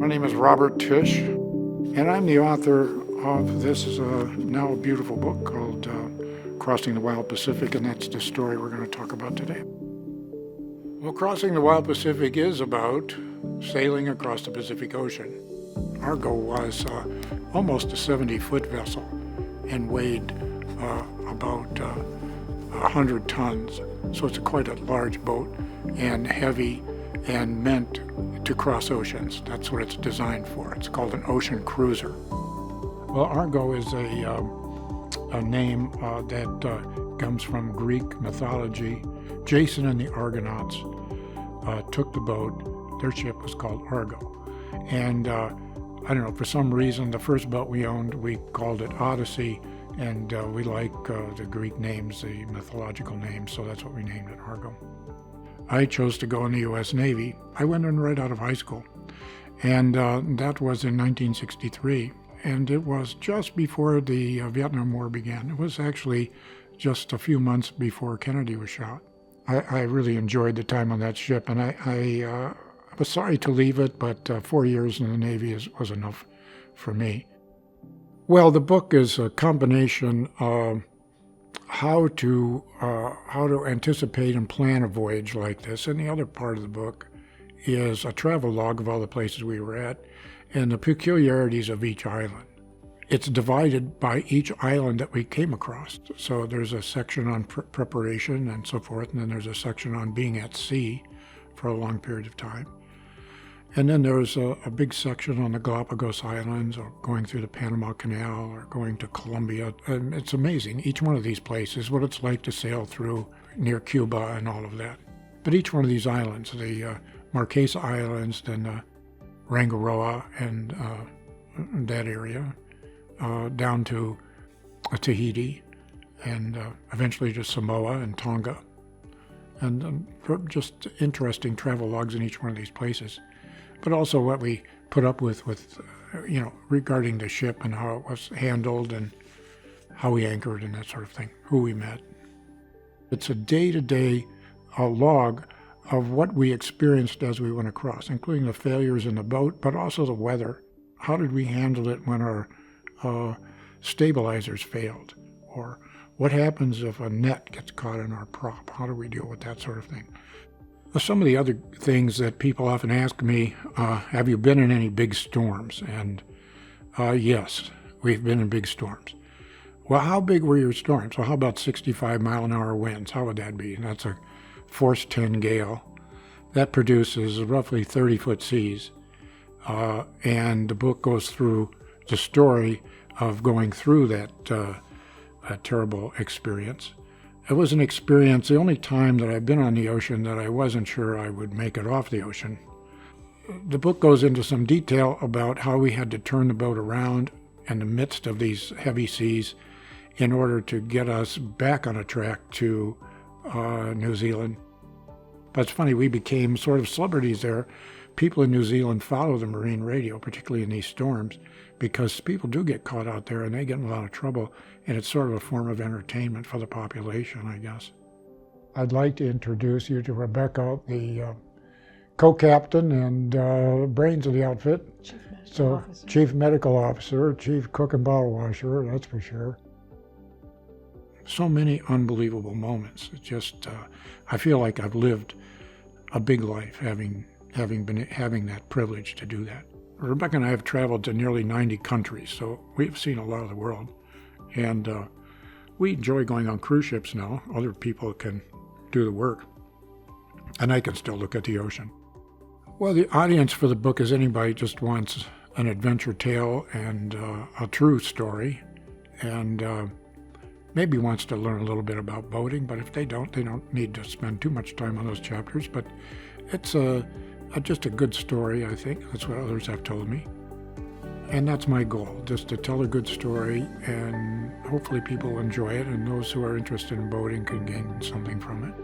name is Robert Tisch, and I'm the author of this now a beautiful book called Crossing the Wild Pacific, and that's the story we're going to talk about today. Well, Crossing the Wild Pacific is about sailing across the Pacific Ocean. Argo was almost a 70-foot vessel and weighed about 100 tons. So it's quite a large boat and heavy and meant to cross oceans. That's what it's designed for. It's called an ocean cruiser. Well, Argo is a name that comes from Greek mythology. Jason and the Argonauts took the boat. Their ship was called Argo. And I don't know, for some reason, the first boat we owned, we called it Odyssey, and we like the Greek names, the mythological names, so that's what we named it, Argo. I chose to go in the U.S. Navy. I went in right out of high school, and that was in 1963, and it was just before the Vietnam War began. It was actually just a few months before Kennedy was shot. I really enjoyed the time on that ship, and I was sorry to leave it, but 4 years in the Navy was enough for me. Well, the book is a combination of how to anticipate and plan a voyage like this, and the other part of the book is a travel log of all the places we were at and the peculiarities of each island. It's divided by each island that we came across. So there's a section on preparation and so forth, and then there's a section on being at sea for a long period of time. And then there's a big section on the Galapagos Islands, or going through the Panama Canal, or going to Colombia. And it's amazing, each one of these places, what it's like to sail through near Cuba and all of that. But each one of these islands, the Marquesa Islands, then Rangiroa and that area, down to Tahiti, and eventually to Samoa and Tonga. And just interesting travel logs in each one of these places. But also what we put up with regarding the ship and how it was handled and how we anchored and that sort of thing, who we met. It's a day-to-day log of what we experienced as we went across, including the failures in the boat, but also the weather. How did we handle it when our stabilizers failed? Or what happens if a net gets caught in our prop? How do we deal with that sort of thing? Some of the other things that people often ask me, have you been in any big storms? And yes, we've been in big storms. Well, how big were your storms? Well, how about 65-mile-an-hour winds? How would that be? That's a force 10 gale. That produces roughly 30-foot seas. And the book goes through the story of going through that terrible experience. It was an experience, the only time that I've been on the ocean that I wasn't sure I would make it off the ocean. The book goes into some detail about how we had to turn the boat around in the midst of these heavy seas in order to get us back on a track to New Zealand. But it's funny, we became sort of celebrities there. People in New Zealand follow the marine radio, particularly in these storms, because people do get caught out there and they get in a lot of trouble, and it's sort of a form of entertainment for the population, I guess. I'd like to introduce you to Rebecca, the co-captain and brains of the outfit. Chief Medical Officer, Chief Cook and Bottle Washer, that's for sure. So many unbelievable moments. It's just, I feel like I've lived a big life having that privilege to do that. Rebecca and I have traveled to nearly 90 countries, so we've seen a lot of the world. And we enjoy going on cruise ships now. Other people can do the work, and I can still look at the ocean. Well, the audience for the book is anybody who just wants an adventure tale and a true story, and maybe wants to learn a little bit about boating, but if they don't need to spend too much time on those chapters. But it's just a good story, I think. That's what others have told me. And that's my goal, just to tell a good story, and hopefully people enjoy it, and those who are interested in boating can gain something from it.